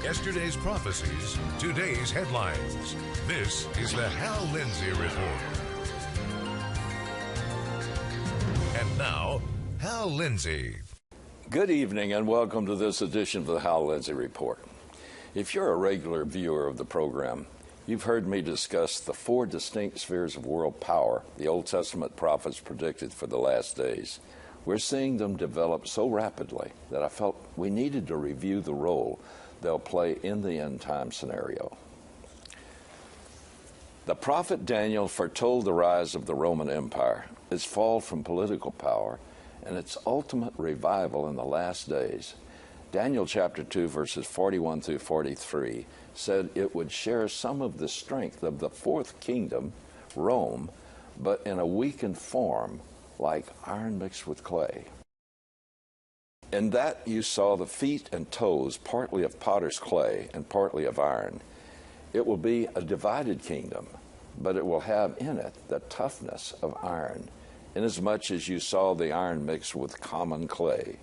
Yesterday's prophecies, today's headlines. This is the Hal Lindsey Report. And now, Hal Lindsey. Good evening and welcome to this edition of the Hal Lindsey Report. If you're a regular viewer of the program, you've heard me discuss the four distinct spheres of world power the Old Testament prophets predicted for the last days. We're seeing them develop so rapidly that I felt we needed to review the role they'll play in the end time scenario. The prophet Daniel foretold the rise of the Roman Empire, its fall from political power, and its ultimate revival in the last days. Daniel chapter 2, verses 41 through 43 said it would share some of the strength of the fourth kingdom, Rome, but in a weakened form, like iron mixed with clay. In that you saw the feet and toes, partly of potter's clay and partly of iron. It will be a divided kingdom, but it will have in it the toughness of iron, inasmuch as you saw the iron mixed with common clay.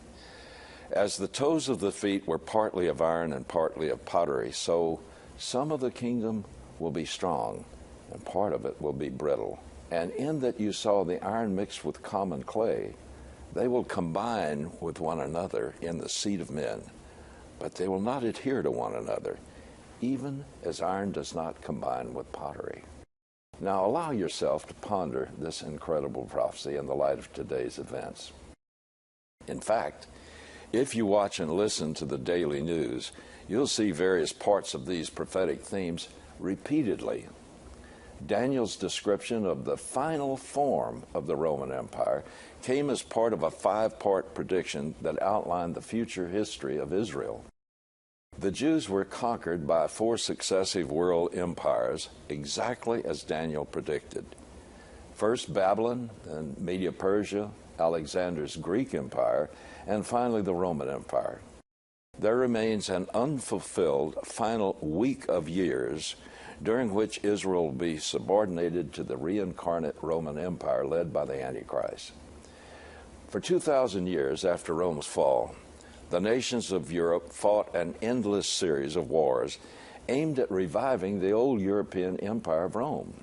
As the toes of the feet were partly of iron and partly of pottery, so some of the kingdom will be strong, and part of it will be brittle. And in that you saw the iron mixed with common clay, they will combine with one another in the seed of men, but they will not adhere to one another, even as iron does not combine with pottery. Now allow yourself to ponder this incredible prophecy in the light of today's events. In fact, if you watch and listen to the daily news, you'll see various parts of these prophetic themes repeatedly. Daniel's description of the final form of the Roman Empire came as part of a five-part prediction that outlined the future history of Israel. The Jews were conquered by four successive world empires, exactly as Daniel predicted. First Babylon, then Media-Persia, Alexander's Greek Empire, and finally the Roman Empire. There remains an unfulfilled final week of years during which Israel will be subordinated to the reincarnate Roman Empire led by the Antichrist. For 2,000 years after Rome's fall, the nations of Europe fought an endless series of wars aimed at reviving the old European Empire of Rome.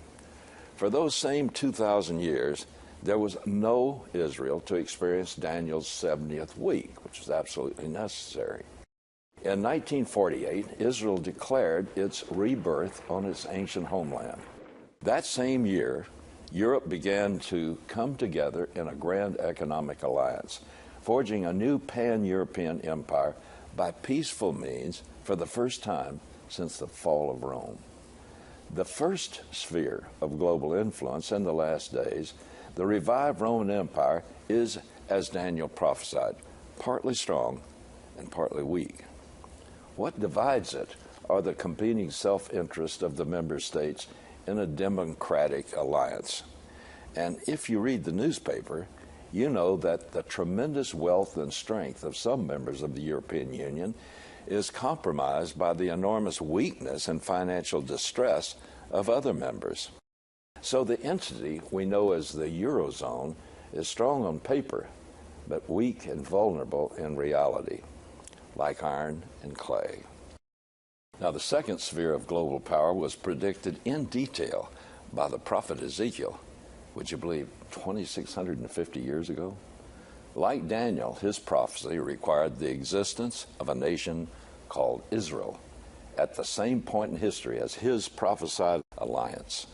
For those same 2,000 years, there was no Israel to experience Daniel's 70th week, which was absolutely necessary. In 1948, Israel declared its rebirth on its ancient homeland. That same year, Europe began to come together in a grand economic alliance, forging a new pan-European empire by peaceful means for the first time since the fall of Rome. The first sphere of global influence in the last days, the revived Roman Empire, is, as Daniel prophesied, partly strong and partly weak. What divides it are the competing self-interest of the member states in a democratic alliance. And if you read the newspaper, you know that the tremendous wealth and strength of some members of the European Union is compromised by the enormous weakness and financial distress of other members. So the entity we know as the Eurozone is strong on paper, but weak and vulnerable in reality, like iron and clay. Now, the second sphere of global power was predicted in detail by the prophet Ezekiel, would you believe, 2,650 years ago? Like Daniel, his prophecy required the existence of a nation called Israel at the same point in history as his prophesied alliance.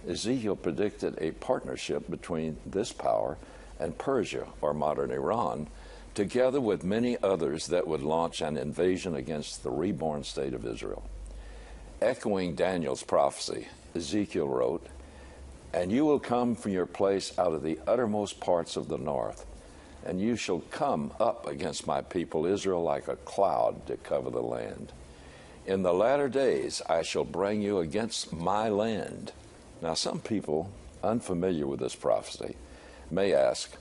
Ezekiel predicted a partnership between this power and Persia, or modern Iran, together with many others that would launch an invasion against the reborn state of Israel. Echoing Daniel's prophecy, Ezekiel wrote, "And you will come from your place out of the uttermost parts of the north, and you shall come up against my people Israel like a cloud to cover the land. In the latter days I shall bring you against my land." Now, some people unfamiliar with this prophecy may ask,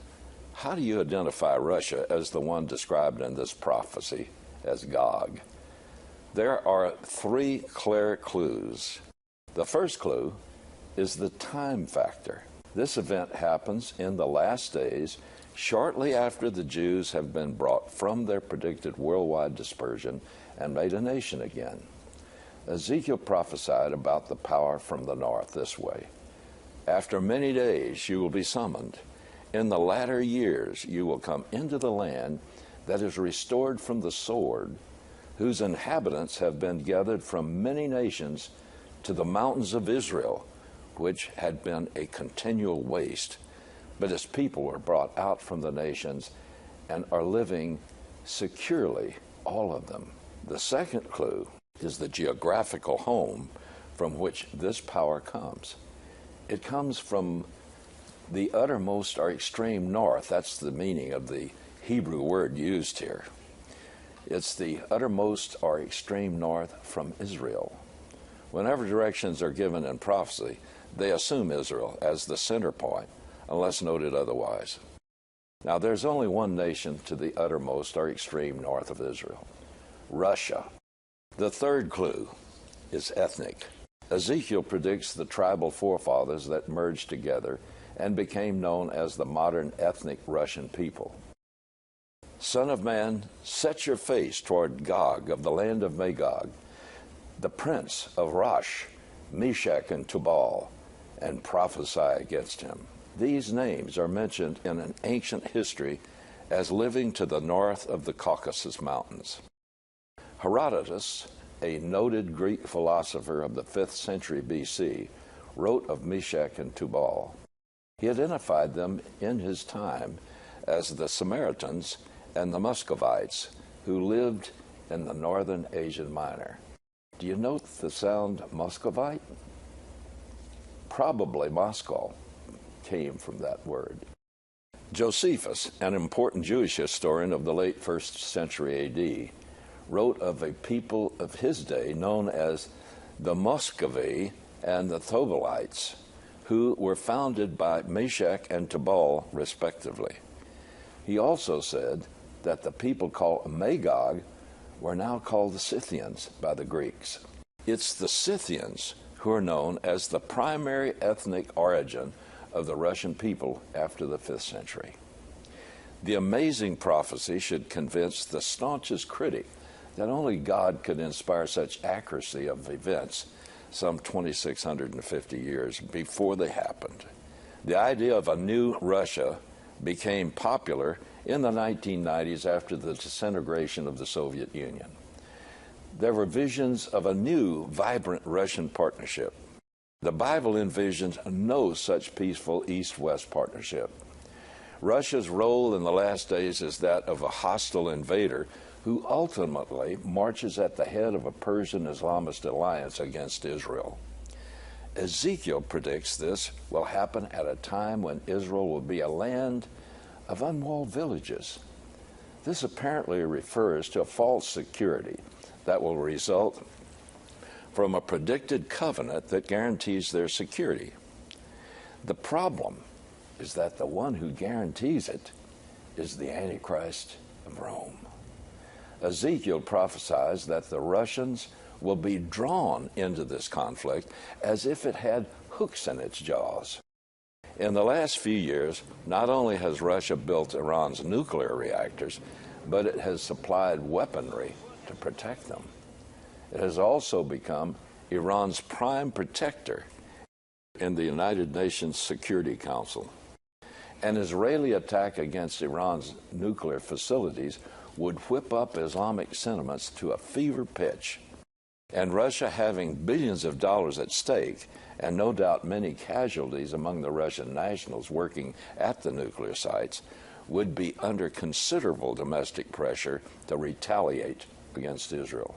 how do you identify Russia as the one described in this prophecy as Gog? There are three clear clues. The first clue is the time factor. This event happens in the last days shortly after the Jews have been brought from their predicted worldwide dispersion and made a nation again. Ezekiel prophesied about the power from the north this way. After many days you will be summoned. In the latter years you will come into the land that is restored from the sword, whose inhabitants have been gathered from many nations to the mountains of Israel, which had been a continual waste. But his people were brought out from the nations and are living securely, all of them. The second clue is the geographical home from which this power comes. It comes from the uttermost or extreme north. That's the meaning of the Hebrew word used here. It's the uttermost or extreme north from Israel. Whenever directions are given in prophecy, they assume Israel as the center point, unless noted otherwise. Now, there's only one nation to the uttermost or extreme north of Israel: Russia. The third clue is ethnic. Ezekiel predicts the tribal forefathers that merged together and became known as the modern ethnic Russian people. Son of man, set your face toward Gog of the land of Magog, the prince of Rosh, Meshach, and Tubal, and prophesy against him. These names are mentioned in an ancient history as living to the north of the Caucasus Mountains. Herodotus, a noted Greek philosopher of the 5th century BC, wrote of Meshach and Tubal. He identified them in his time as the Samaritans and the Muscovites who lived in the northern Asia Minor. Do you note the sound Muscovite? Probably Moscow came from that word. Josephus, an important Jewish historian of the late 1st century A.D., wrote of a people of his day known as the Muscovy and the Thobalites, who were founded by Meshach and Tubal, respectively. He also said that the people called Magog were now called the Scythians by the Greeks. It's the Scythians who are known as the primary ethnic origin of the Russian people after the 5th century. The amazing prophecy should convince the staunchest critic that only God could inspire such accuracy of events some 2,650 years before they happened. The idea of a new Russia became popular in the 1990s after the disintegration of the Soviet Union. There were visions of a new, vibrant Russian partnership. The Bible envisions no such peaceful East-West partnership. Russia's role in the last days is that of a hostile invader who ultimately marches at the head of a Persian Islamist alliance against Israel. Ezekiel predicts this will happen at a time when Israel will be a land of unwalled villages. This apparently refers to a false security that will result from a predicted covenant that guarantees their security. The problem is that the one who guarantees it is the Antichrist of Rome. Ezekiel prophesies that the Russians will be drawn into this conflict as if it had hooks in its jaws. In the last few years, not only has Russia built Iran's nuclear reactors, but it has supplied weaponry to protect them. It has also become Iran's prime protector in the United Nations Security Council. An Israeli attack against Iran's nuclear facilities would whip up Islamic sentiments to a fever pitch. And Russia, having billions of dollars at stake, and no doubt many casualties among the Russian nationals working at the nuclear sites, would be under considerable domestic pressure to retaliate against Israel.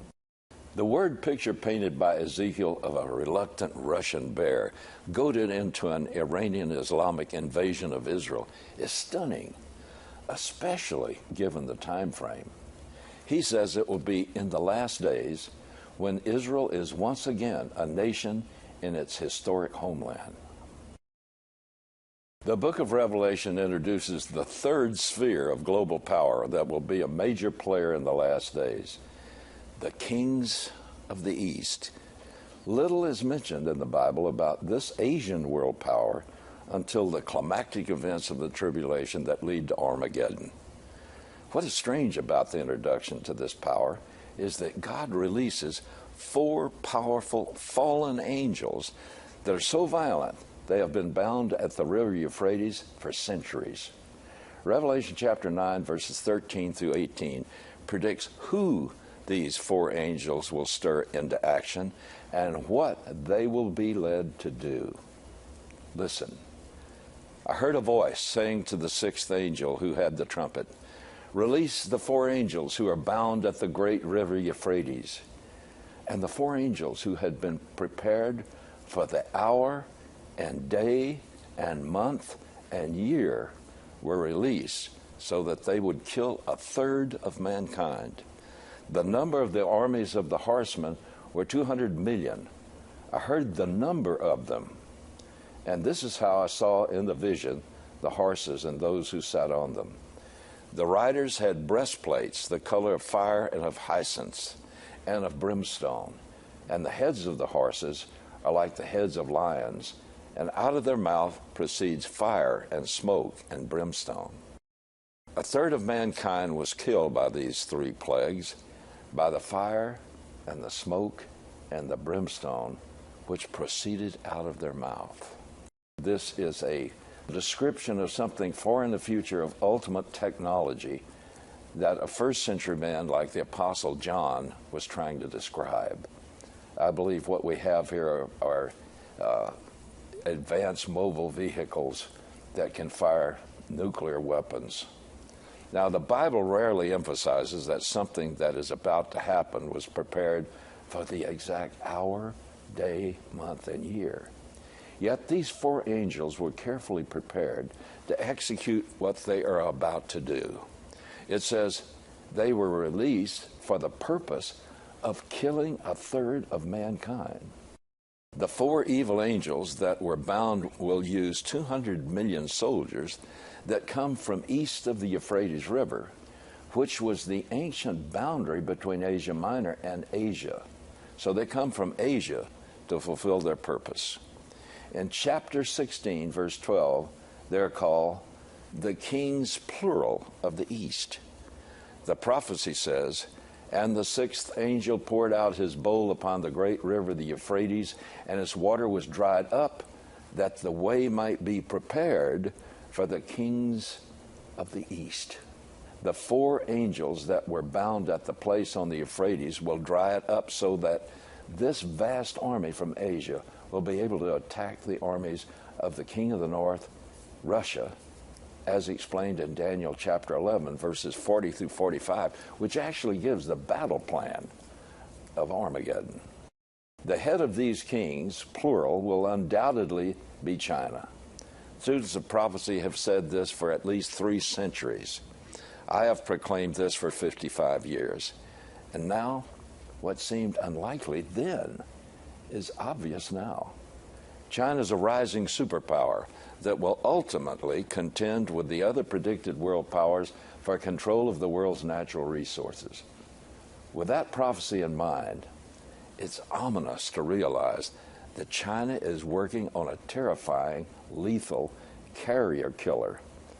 The word picture painted by Ezekiel of a reluctant Russian bear goaded into an Iranian Islamic invasion of Israel is stunning, especially given the time frame. He says it will be in the last days when Israel is once again a nation in its historic homeland. The book of Revelation introduces the third sphere of global power that will be a major player in the last days: the kings of the East. Little is mentioned in the Bible about this Asian world power until the climactic events of the tribulation that lead to Armageddon. What is strange about the introduction to this power is that God releases 4 powerful fallen angels that are so violent they have been bound at the river Euphrates for centuries. Revelation chapter 9, verses 13 through 18 predicts who these 4 angels will stir into action and what they will be led to do. Listen. I heard a voice saying to the 6th angel who had the trumpet, "Release the 4 angels who are bound at the great river Euphrates." And the 4 angels who had been prepared for the hour and day and month and year were released so that they would kill 1/3 of mankind. The number of the armies of the horsemen were 200 million. I heard the number of them. And this is how I saw in the vision the horses and those who sat on them. The riders had breastplates the color of fire and of hyacinths and of brimstone, and the heads of the horses are like the heads of lions, and out of their mouth proceeds fire and smoke and brimstone. 1/3 of mankind was killed by these 3 plagues, by the fire and the smoke and the brimstone which proceeded out of their mouth. This is a description of something far in the future of ultimate technology that a 1st century man like the Apostle John was trying to describe. I believe what we have here are advanced mobile vehicles that can fire nuclear weapons. Now, the Bible rarely emphasizes that something that is about to happen was prepared for the exact hour, day, month, and year. Yet these 4 angels were carefully prepared to execute what they are about to do. It says they were released for the purpose of killing 1/3 of mankind. The 4 evil angels that were bound will use 200 million soldiers that come from east of the Euphrates River, which was the ancient boundary between Asia Minor and Asia. So they come from Asia to fulfill their purpose. In chapter 16, verse 12, they're called the kings, plural, of the east. The prophecy says, "And the 6th angel poured out his bowl upon the great river, the Euphrates, and its water was dried up, that the way might be prepared for the kings of the east." The 4 angels that were bound at the place on the Euphrates will dry it up so that this vast army from Asia will be able to attack the armies of the king of the north, Russia, as explained in Daniel chapter 11, verses 40 through 45, which actually gives the battle plan of Armageddon. The head of these kings, plural, will undoubtedly be China. Students of prophecy have said this for at least 3 centuries. I have proclaimed this for 55 years. And now, what seemed unlikely then is obvious now. China is a rising superpower that will ultimately contend with the other predicted world powers for control of the world's natural resources. With that prophecy in mind, it's ominous to realize that China is working on a terrifying, lethal carrier killer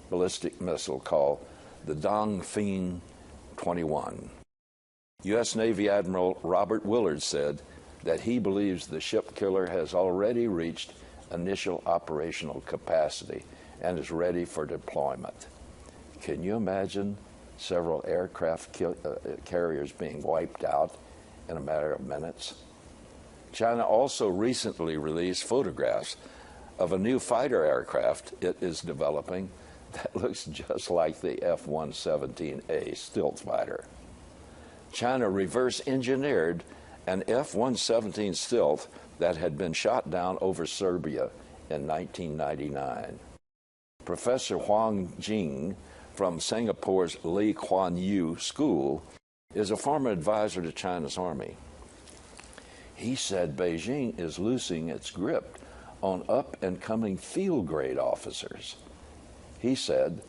ballistic missile called the Dongfeng 21. U.S. Navy Admiral Robert Willard said that he believes the ship killer has already reached initial operational capacity and is ready for deployment. Can you imagine several aircraft carriers being wiped out in a matter of minutes? China also recently released photographs of a new fighter aircraft it is developing that looks just like the F-117A stealth fighter. China reverse engineered an F-117 stealth that had been shot down over Serbia in 1999. Professor Huang Jing from Singapore's Lee Kuan Yew School is a former advisor to China's army. He said Beijing is losing its grip on up-and-coming field-grade officers. He said,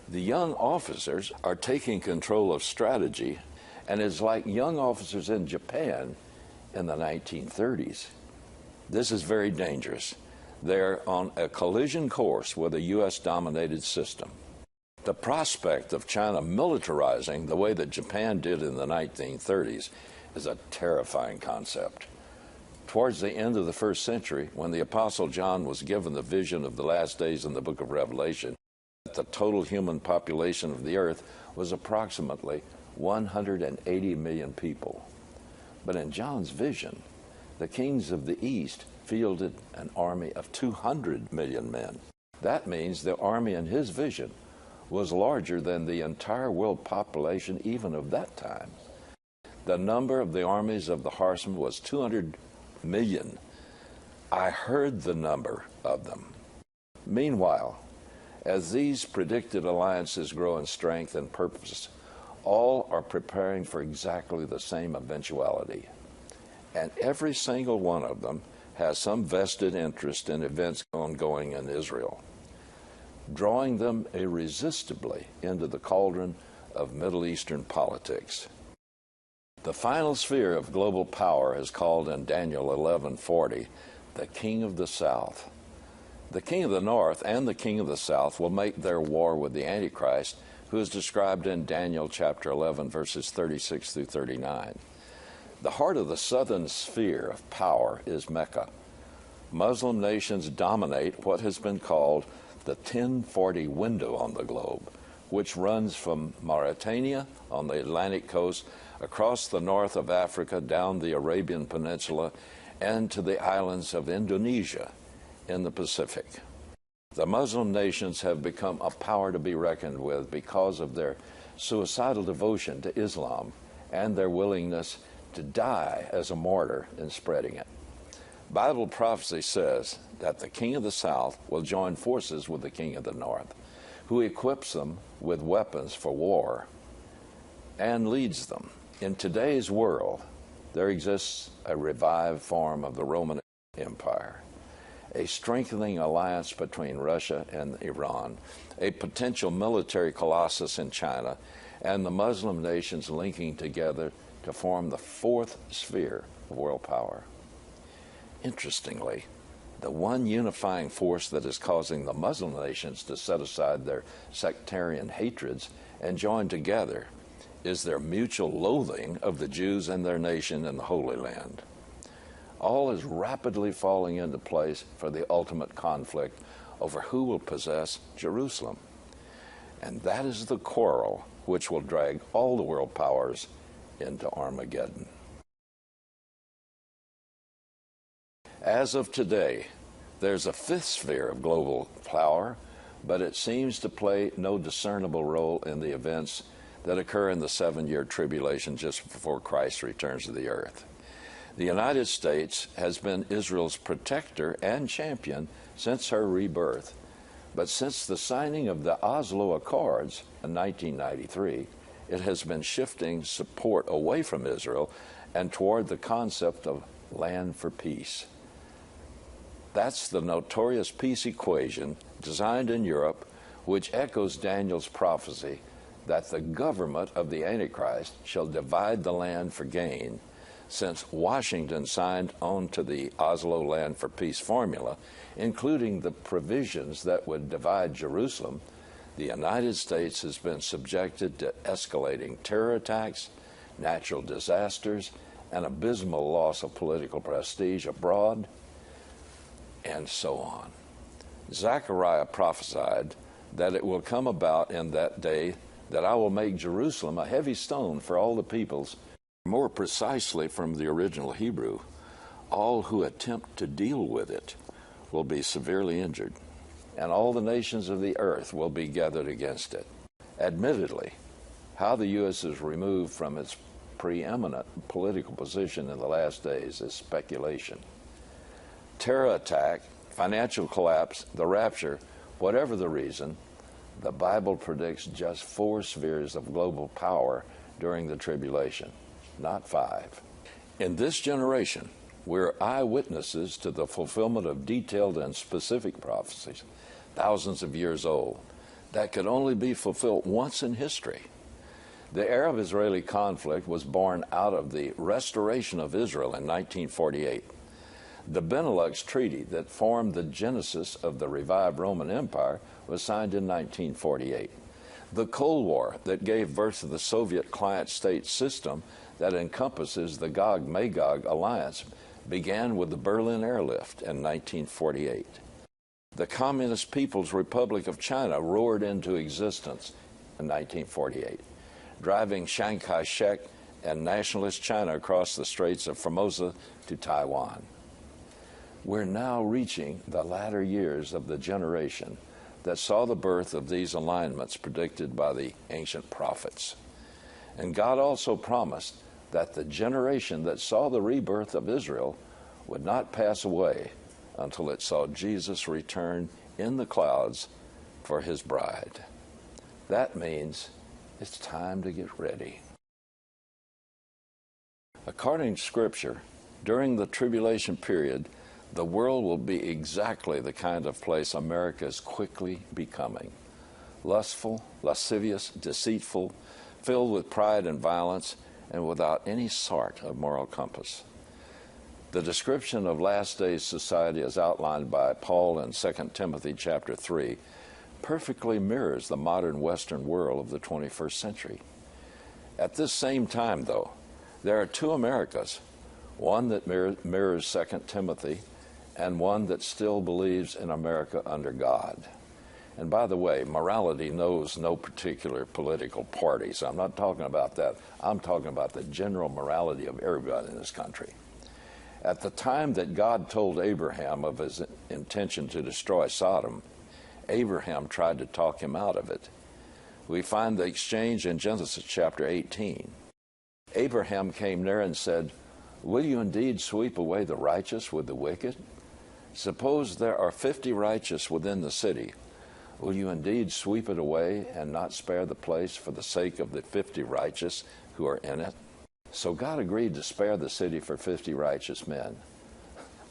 the young officers are taking control of strategy, and it's like young officers in Japan in the 1930s. This is very dangerous. They're on a collision course with a U.S.-dominated system. The prospect of China militarizing the way that Japan did in the 1930s is a terrifying concept. Towards the end of the first century, when the Apostle John was given the vision of the last days in the book of Revelation, the total human population of the earth was approximately 180 million people. But in John's vision, the kings of the East fielded an army of 200 million men. That means the army in his vision was larger than the entire world population even of that time. The number of the armies of the horsemen was 200 million. I heard the number of them. Meanwhile, as these predicted alliances grow in strength and purpose, all are preparing for exactly the same eventuality. And every single one of them has some vested interest in events ongoing in Israel, drawing them irresistibly into the cauldron of Middle Eastern politics. The final sphere of global power is called in Daniel 11:40 the King of the South. The King of the North and the King of the South will make their war with the Antichrist, who is described in Daniel chapter 11, verses 36 through 39. The heart of the southern sphere of power is Mecca. Muslim nations dominate what has been called the 1040 window on the globe, which runs from Mauritania on the Atlantic coast across the north of Africa, down the Arabian Peninsula, and to the islands of Indonesia in the Pacific. The Muslim nations have become a power to be reckoned with because of their suicidal devotion to Islam and their willingness to die as a martyr in spreading it. Bible prophecy says that the King of the South will join forces with the King of the North, who equips them with weapons for war and leads them. In today's world, there exists a revived form of the Roman Empire, a strengthening alliance between Russia and Iran, a potential military colossus in China, and the Muslim nations linking together to form the fourth sphere of world power. Interestingly, the one unifying force that is causing the Muslim nations to set aside their sectarian hatreds and join together is their mutual loathing of the Jews and their nation in the Holy Land. All is rapidly falling into place for the ultimate conflict over who will possess Jerusalem. And that is the quarrel which will drag all the world powers into Armageddon. As of today, there's a fifth sphere of global power, but it seems to play no discernible role in the events that occur in the 7-year tribulation just before Christ returns to the earth. The United States has been Israel's protector and champion since her rebirth, but since the signing of the Oslo Accords in 1993, it has been shifting support away from Israel and toward the concept of land for peace. That's the notorious peace equation designed in Europe, which echoes Daniel's prophecy that the government of the Antichrist shall divide the land for gain. Since Washington signed on to the Oslo Land for Peace formula, including the provisions that would divide Jerusalem, the United States has been subjected to escalating terror attacks, natural disasters, an abysmal loss of political prestige abroad, and so on. Zechariah prophesied that it will come about in that day that I will make Jerusalem a heavy stone for all the peoples. More precisely, from the original Hebrew, all who attempt to deal with it will be severely injured, and all the nations of the earth will be gathered against it. Admittedly, how the U.S. is removed from its preeminent political position in the last days is speculation. Terror attack, financial collapse, the rapture, whatever the reason, the Bible predicts just 4 spheres of global power during the tribulation, not 5. In this generation, we're eyewitnesses to the fulfillment of detailed and specific prophecies, thousands of years old, that could only be fulfilled once in history. The Arab-Israeli conflict was born out of the restoration of Israel in 1948. The Benelux Treaty that formed the genesis of the revived Roman Empire was signed in 1948. The Cold War that gave birth to the Soviet client state system that encompasses the Gog-Magog alliance began with the Berlin Airlift in 1948. The Communist People's Republic of China roared into existence in 1948, driving Chiang Kai-shek and nationalist China across the Straits of Formosa to Taiwan. We're now reaching the latter years of the generation that saw the birth of these alignments predicted by the ancient prophets. And God also promised that the generation that saw the rebirth of Israel would not pass away until it saw Jesus return in the clouds for his bride. That means it's time to get ready. According to Scripture, during the tribulation period, the world will be exactly the kind of place America is quickly becoming. Lustful, lascivious, deceitful, filled with pride and violence, and without any sort of moral compass. The description of last days society as outlined by Paul in 2 Timothy chapter 3 perfectly mirrors the modern Western world of the 21st century. At this same time, though, there are two Americas, one that mirrors 2 Timothy and one that still believes in America under God. And by the way, morality knows no particular political party, so I'm not talking about that. I'm talking about the general morality of everybody in this country. At the time that God told Abraham of his intention to destroy Sodom, Abraham tried to talk him out of it. We find the exchange in Genesis chapter 18. Abraham came near and said, "Will you indeed sweep away the righteous with the wicked? Suppose there are 50 righteous within the city. Will you indeed sweep it away and not spare the place for the sake of the 50 righteous who are in it?" So God agreed to spare the city for 50 righteous men.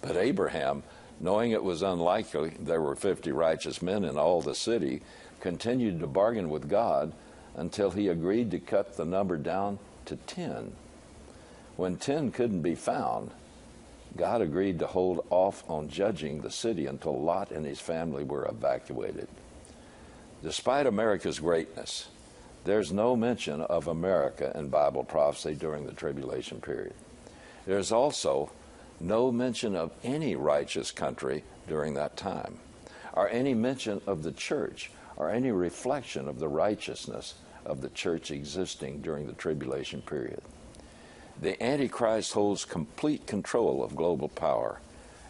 But Abraham, knowing it was unlikely there were 50 righteous men in all the city, continued to bargain with God until he agreed to cut the number down to 10. When 10 couldn't be found, God agreed to hold off on judging the city until Lot and his family were evacuated. Despite America's greatness, there's no mention of America in Bible prophecy during the tribulation period. There's also no mention of any righteous country during that time, or any mention of the church, or any reflection of the righteousness of the church existing during the tribulation period. The Antichrist holds complete control of global power,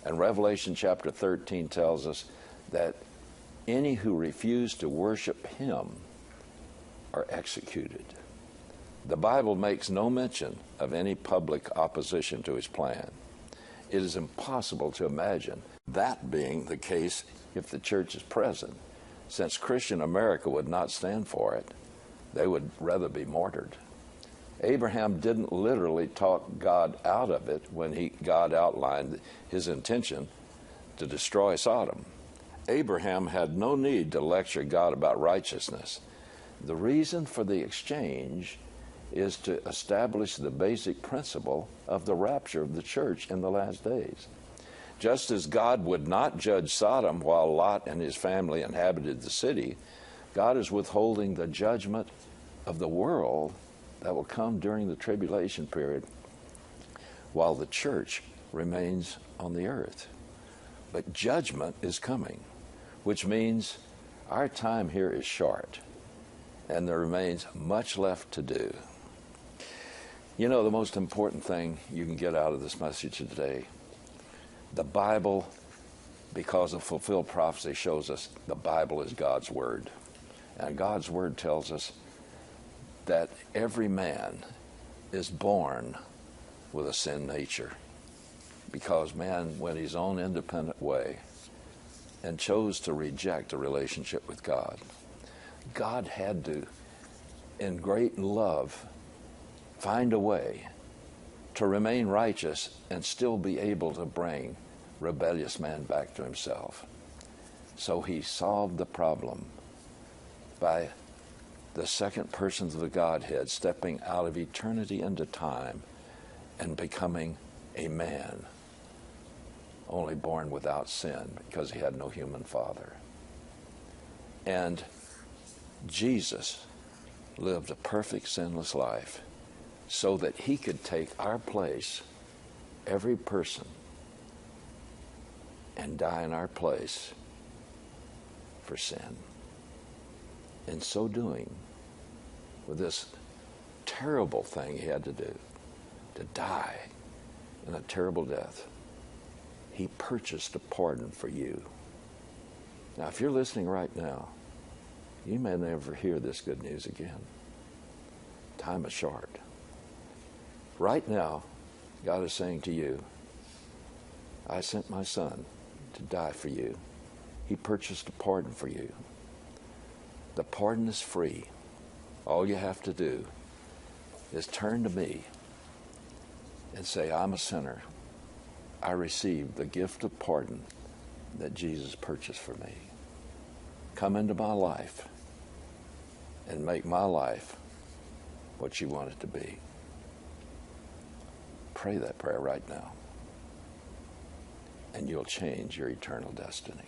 and Revelation chapter 13 tells us that any who refuse to worship him are executed. The Bible makes no mention of any public opposition to his plan. It is impossible to imagine that being the case if the church is present, since Christian America would not stand for it. They would rather be martyred. Abraham didn't literally talk God out of it when God outlined his intention to destroy Sodom. Abraham had no need to lecture God about righteousness. The reason for the exchange is to establish the basic principle of the rapture of the church in the last days. Just as God would not judge Sodom while Lot and his family inhabited the city, God is withholding the judgment of the world that will come during the tribulation period while the church remains on the earth. But judgment is coming, which means our time here is short, and there remains much left to do. You know, the most important thing you can get out of this message today, the Bible, because of fulfilled prophecy, shows us the Bible is God's Word. And God's Word tells us that every man is born with a sin nature, because man went his own independent way and chose to reject a relationship with God. God had to, in great love, find a way to remain righteous and still be able to bring rebellious man back to himself. So he solved the problem by the second person of the Godhead stepping out of eternity into time and becoming a man only born without sin because he had no human father. And Jesus lived a perfect, sinless life so that he could take our place, every person, and die in our place for sin. In so doing, with this terrible thing he had to do, to die in a terrible death, he purchased a pardon for you. Now, if you're listening right now, you may never hear this good news again. Time is short. Right now, God is saying to you, I sent my son to die for you. He purchased a pardon for you. The pardon is free. All you have to do is turn to me and say, I'm a sinner. I received the gift of pardon that Jesus purchased for me. Come into my life and make my life what you want it to be. Pray that prayer right now, and you'll change your eternal destiny.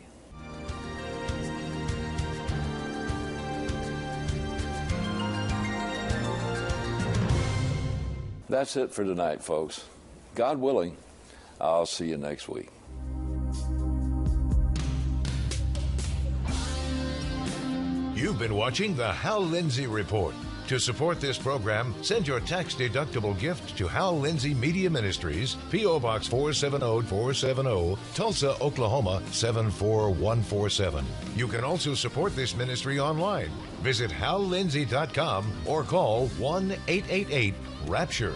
That's it for tonight, folks. God willing, I'll see you next week. You've been watching the Hal Lindsey Report. To support this program, send your tax-deductible gift to Hal Lindsey Media Ministries, P.O. Box 470470, Tulsa, Oklahoma 74147. You can also support this ministry online. Visit hallindsey.com or call 1-888-RAPTURE.